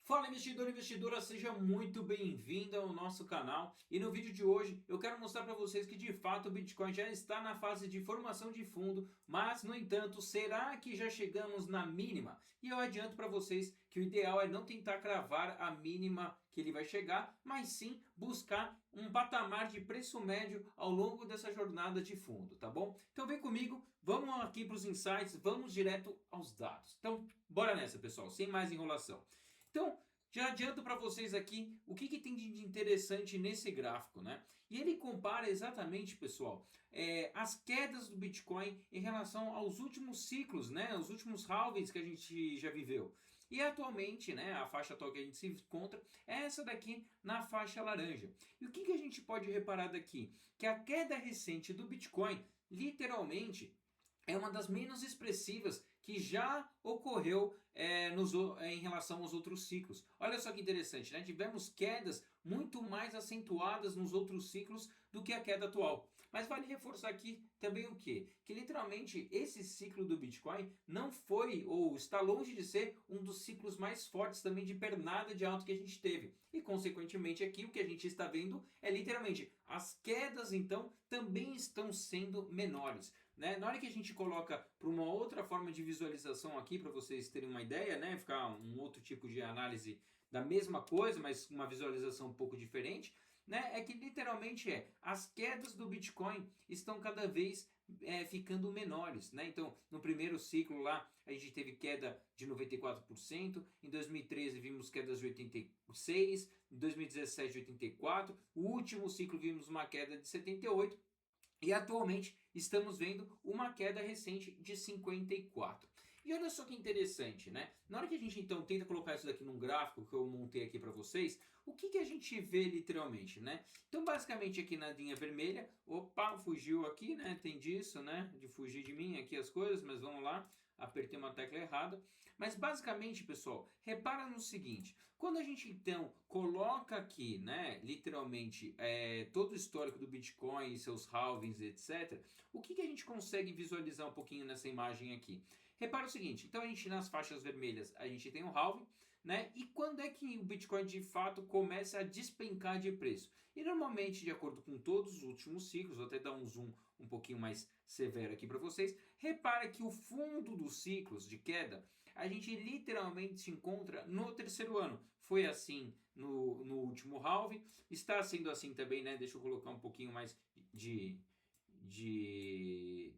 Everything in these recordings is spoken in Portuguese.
Fala investidor e investidora, seja muito bem-vindo ao nosso canal. E no vídeo de hoje eu quero mostrar para vocês que de fato o Bitcoin já está na fase de formação de fundo, mas no entanto, será que já chegamos na mínima? E eu adianto para vocês que o ideal é não tentar cravar a mínima que ele vai chegar, mas sim buscar um patamar de preço médio ao longo dessa jornada de fundo, tá bom? Então vem comigo, vamos aqui para os insights, vamos direto aos dados. Então, bora nessa, pessoal, sem mais enrolação. Então, já adianto para vocês aqui o que tem de interessante nesse gráfico, né? E ele compara exatamente, pessoal, as quedas do Bitcoin em relação aos últimos ciclos, né? Os últimos halvings que a gente já viveu. E atualmente, né, a faixa atual que a gente se encontra é essa daqui na faixa laranja. E o que a gente pode reparar daqui? Que a queda recente do Bitcoin, literalmente, é uma das menos expressivas que já ocorreu em relação aos outros ciclos. Olha só que interessante, né? Tivemos quedas muito mais acentuadas nos outros ciclos do que a queda atual. Mas vale reforçar aqui também o quê? Que literalmente esse ciclo do Bitcoin não foi ou está longe de ser um dos ciclos mais fortes também de pernada de alto que a gente teve. E consequentemente aqui o que a gente está vendo é literalmente as quedas então também estão sendo menores. Né? Na hora que a gente coloca para uma outra forma de visualização aqui, para vocês terem uma ideia, né? Ficar um outro tipo de análise da mesma coisa, mas uma visualização um pouco diferente, né? É que literalmente as quedas do Bitcoin estão cada vez ficando menores, né? Então, no primeiro ciclo lá, a gente teve queda de 94%, em 2013 vimos quedas de 86%, em 2017 de 84%, o último ciclo vimos uma queda de 78%, e atualmente estamos vendo uma queda recente de 54. E olha só que interessante, né? Na hora que a gente então tenta colocar isso daqui num gráfico que eu montei aqui para vocês, o que a gente vê literalmente, né? Então basicamente aqui na linha vermelha, opa, fugiu aqui, né? Tem disso, né? De fugir de mim aqui as coisas, mas vamos lá. Apertei uma tecla errada. Mas basicamente, pessoal, repara no seguinte. Quando a gente então coloca aqui, né, literalmente, todo o histórico do Bitcoin e seus halvings, etc., o que a gente consegue visualizar um pouquinho nessa imagem aqui? Repara o seguinte, então a gente nas faixas vermelhas, a gente tem o halving, né? E quando é que o Bitcoin de fato começa a despencar de preço? E normalmente, de acordo com todos os últimos ciclos, vou até dar um zoom um pouquinho mais severo aqui para vocês, repara que o fundo dos ciclos de queda, a gente literalmente se encontra no terceiro ano. Foi assim no último halving, está sendo assim também, né? Deixa eu colocar um pouquinho mais de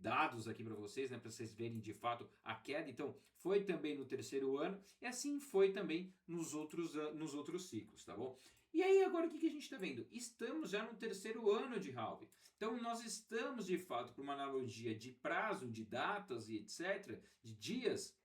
dados aqui para vocês, né, para vocês verem de fato a queda. Então, foi também no terceiro ano e assim foi também nos outros ciclos, tá bom? E aí, agora o que a gente está vendo? Estamos já no terceiro ano de halving. Então, nós estamos de fato, por uma analogia de prazo, de datas e etc., de dias,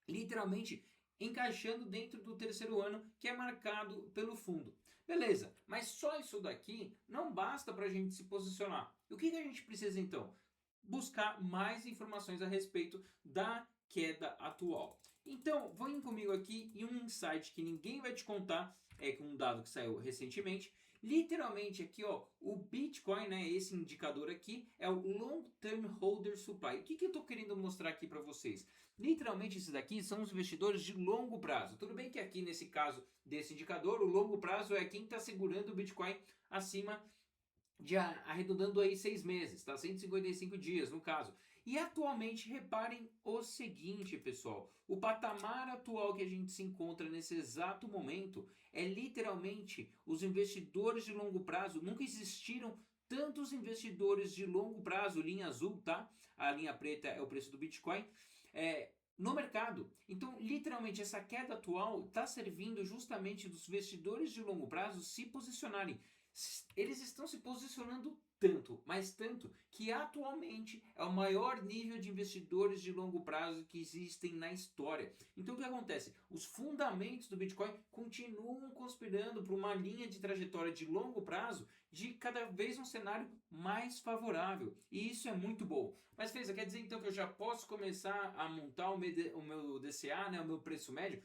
literalmente encaixando dentro do terceiro ano que é marcado pelo fundo. Beleza, mas só isso daqui não basta para a gente se posicionar. E o que a gente precisa então? Buscar mais informações a respeito da queda atual. Então, vem comigo aqui em um insight que ninguém vai te contar, com um dado que saiu recentemente. Literalmente aqui, ó, o Bitcoin, né, esse indicador aqui é o Long Term Holder Supply. O que eu estou querendo mostrar aqui para vocês? Literalmente esses daqui são os investidores de longo prazo. Tudo bem que aqui nesse caso desse indicador, o longo prazo é quem está segurando o Bitcoin acima de arredondando aí 6 meses, tá? 155 dias no caso. E atualmente, reparem o seguinte, pessoal. O patamar atual que a gente se encontra nesse exato momento é literalmente os investidores de longo prazo. Nunca existiram tantos investidores de longo prazo, linha azul, tá? A linha preta é o preço do Bitcoin. No mercado. Então, literalmente, essa queda atual está servindo justamente dos investidores de longo prazo se posicionarem. Eles estão se posicionando tanto, mas tanto, que atualmente é o maior nível de investidores de longo prazo que existem na história. Então o que acontece? Os fundamentos do Bitcoin continuam conspirando para uma linha de trajetória de longo prazo de cada vez um cenário mais favorável. E isso é muito bom. Mas Feza, quer dizer então que eu já posso começar a montar o meu DCA, né, o meu preço médio?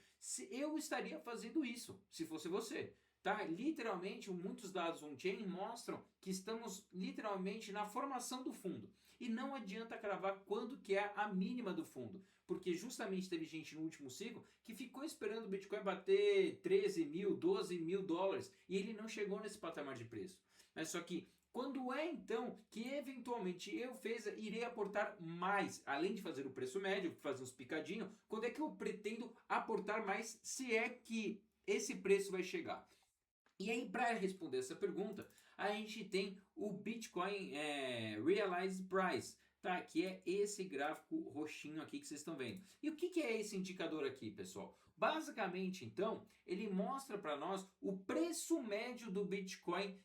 Eu estaria fazendo isso, se fosse você. tá? Literalmente, muitos dados on-chain mostram que estamos literalmente na formação do fundo. E não adianta cravar quando que é a mínima do fundo, porque justamente teve gente no último ciclo que ficou esperando o Bitcoin bater 13 mil, 12 mil dólares e ele não chegou nesse patamar de preço. Mas só que quando é então que eventualmente irei aportar mais, além de fazer o preço médio, fazer uns picadinhos, quando é que eu pretendo aportar mais, se é que esse preço vai chegar? E aí, para responder essa pergunta, a gente tem o Bitcoin Realized Price, tá? Que é esse gráfico roxinho aqui que vocês estão vendo. E o que é esse indicador aqui, pessoal? Basicamente, então, ele mostra para nós o preço médio do Bitcoin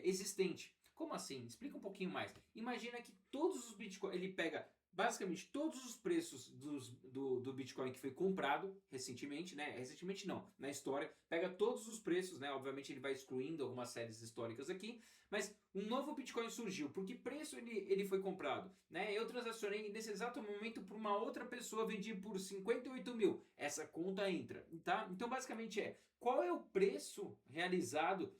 existente. Como assim? Explica um pouquinho mais. Imagina que todos os Bitcoins, ele pega basicamente todos os preços do Bitcoin que foi comprado recentemente, né? Recentemente não, na história, pega todos os preços, né? Obviamente ele vai excluindo algumas séries históricas aqui, mas um novo Bitcoin surgiu. Por que preço ele foi comprado? Né? Eu transacionei nesse exato momento por uma outra pessoa, vendi por 58 mil. Essa conta entra, tá? Então basicamente qual é o preço realizado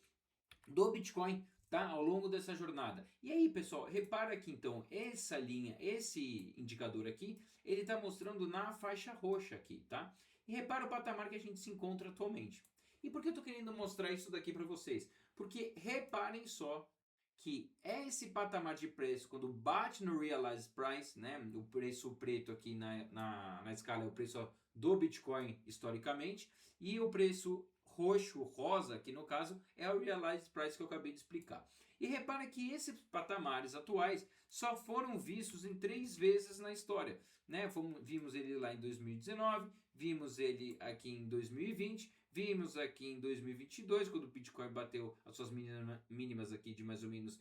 do Bitcoin, tá? Ao longo dessa jornada. E aí, pessoal, repara aqui então, essa linha, esse indicador aqui, ele está mostrando na faixa roxa aqui, tá? E repara o patamar que a gente se encontra atualmente. E por que eu estou querendo mostrar isso daqui para vocês? Porque reparem só que esse patamar de preço, quando bate no Realized Price, né, o preço preto aqui na escala é o preço do Bitcoin historicamente, e o preço roxo, rosa, que no caso é o Realized Price que eu acabei de explicar. E repara que esses patamares atuais só foram vistos em 3 vezes na história. Né? Vimos ele lá em 2019, vimos ele aqui em 2020, vimos aqui em 2022, quando o Bitcoin bateu as suas mínimas aqui de mais ou menos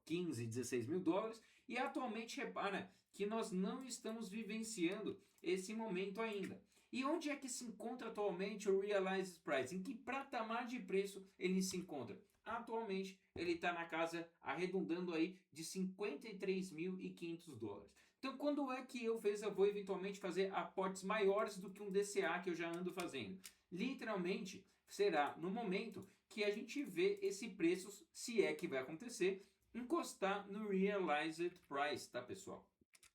15, 16 mil dólares. E atualmente repara que nós não estamos vivenciando esse momento ainda. E onde é que se encontra atualmente o Realized Price? Em que patamar de preço ele se encontra? Atualmente ele está na casa, arredondando aí, de 53.500 dólares. Então quando é que eu vou eventualmente fazer aportes maiores do que um DCA que eu já ando fazendo? Literalmente será no momento que a gente vê esse preço, se é que vai acontecer, encostar no Realized Price, tá, pessoal?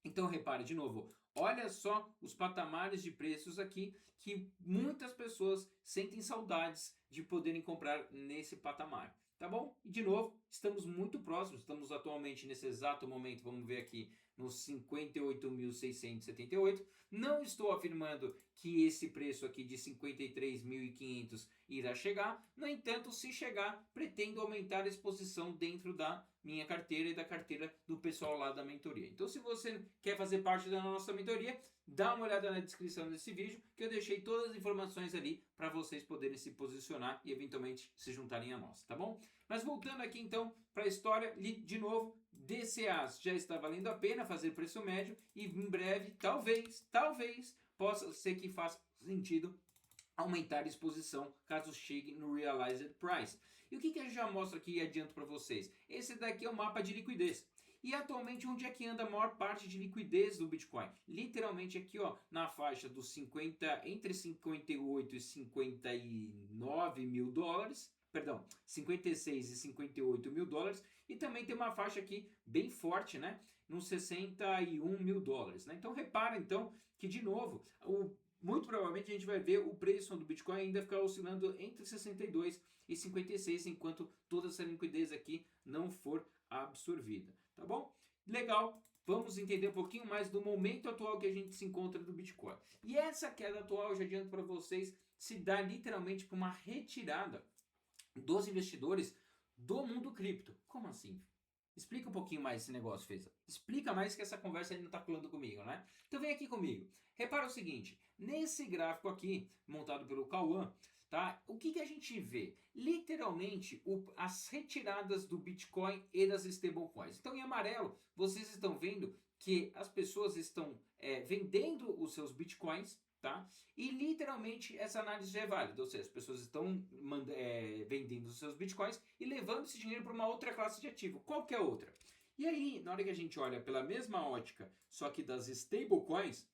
Então repare de novo, olha só os patamares de preços aqui que muitas pessoas sentem saudades de poderem comprar nesse patamar, tá bom? E de novo, estamos muito próximos, estamos atualmente nesse exato momento, vamos ver aqui, nos 58.678. Não estou afirmando que esse preço aqui de 53.500 irá chegar, no entanto, se chegar, pretendo aumentar a exposição dentro da minha carteira e da carteira do pessoal lá da mentoria. Então, se você quer fazer parte da nossa mentoria, dá uma olhada na descrição desse vídeo, que eu deixei todas as informações ali para vocês poderem se posicionar e eventualmente se juntarem a nós, tá bom? Mas voltando aqui então para a história, de novo, DCAs já está valendo a pena fazer preço médio e em breve, talvez, possa ser que faça sentido aumentar a exposição caso chegue no Realized Price. E o que eu já mostro aqui e adianto para vocês? Esse daqui é o mapa de liquidez. E atualmente onde é que anda a maior parte de liquidez do Bitcoin? Literalmente aqui, ó, na faixa dos 50, entre 58 e 59 mil dólares. Perdão, 56 e 58 mil dólares. E também tem uma faixa aqui bem forte, né? Nos 61 mil dólares. Né? Então repara então que de novo muito provavelmente a gente vai ver o preço do Bitcoin ainda ficar oscilando entre 62 e 56 enquanto toda essa liquidez aqui não for absorvida, tá bom? Legal, vamos entender um pouquinho mais do momento atual que a gente se encontra do Bitcoin. E essa queda atual, eu já adianto para vocês, se dá literalmente por uma retirada dos investidores do mundo cripto. Como assim? Explica um pouquinho mais esse negócio, Feza. Explica mais que essa conversa ele não está falando comigo, né? Então vem aqui comigo. Repara o seguinte, nesse gráfico aqui, montado pelo Cauã, tá? O que a gente vê? Literalmente, as retiradas do Bitcoin e das stablecoins. Então em amarelo, vocês estão vendo que as pessoas estão vendendo os seus Bitcoins, tá? E literalmente essa análise já é válida, ou seja, as pessoas estão vendendo os seus bitcoins e levando esse dinheiro para uma outra classe de ativo, qualquer outra. E aí, na hora que a gente olha pela mesma ótica, só que das stablecoins,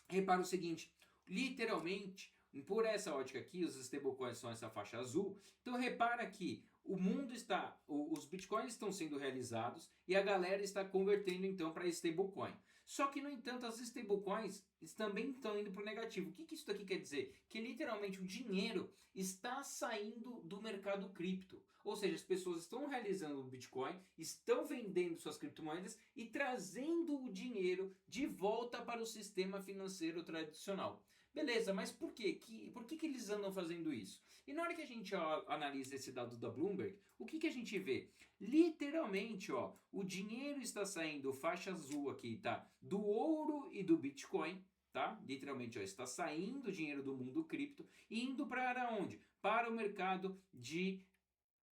repara o seguinte, literalmente por essa ótica aqui, os stablecoins são essa faixa azul. Então repara que o mundo está, os bitcoins estão sendo realizados e a galera está convertendo então para stablecoin. Só que, no entanto, as stablecoins também estão indo para o negativo. O que isso daqui quer dizer? Que literalmente o dinheiro está saindo do mercado cripto. Ou seja, as pessoas estão realizando o Bitcoin, estão vendendo suas criptomoedas e trazendo o dinheiro de volta para o sistema financeiro tradicional. Beleza, mas por quê? Por que eles andam fazendo isso? E na hora que a gente analisa esse dado da Bloomberg, o que a gente vê? Literalmente, ó, o dinheiro está saindo, faixa azul aqui, tá? Do ouro e do Bitcoin, tá? Literalmente, ó, está saindo dinheiro do mundo cripto e indo para onde? Para o mercado de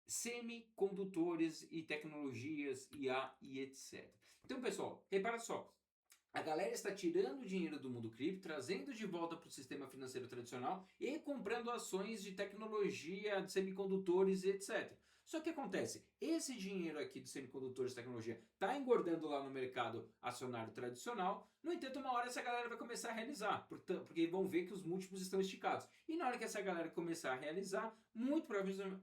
semicondutores e tecnologias, IA e etc. Então, pessoal, repara só. A galera está tirando o dinheiro do mundo cripto, trazendo de volta para o sistema financeiro tradicional e comprando ações de tecnologia, de semicondutores e etc. Só que acontece, esse dinheiro aqui de semicondutores e tecnologia está engordando lá no mercado acionário tradicional. No entanto, uma hora essa galera vai começar a realizar, porque vão ver que os múltiplos estão esticados. E na hora que essa galera começar a realizar, muito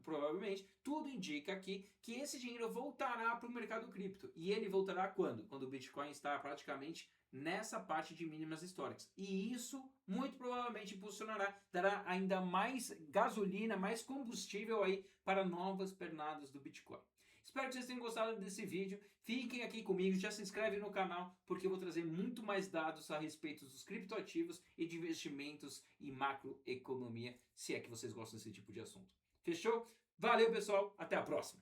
provavelmente, tudo indica aqui que esse dinheiro voltará para o mercado cripto. E ele voltará quando? Quando o Bitcoin está praticamente nessa parte de mínimas históricas. E isso muito provavelmente impulsionará, dará ainda mais gasolina, mais combustível aí para novas pernadas do Bitcoin. Espero que vocês tenham gostado desse vídeo. Fiquem aqui comigo, já se inscreve no canal, porque eu vou trazer muito mais dados a respeito dos criptoativos e de investimentos e macroeconomia, se é que vocês gostam desse tipo de assunto. Fechou? Valeu, pessoal. Até a próxima.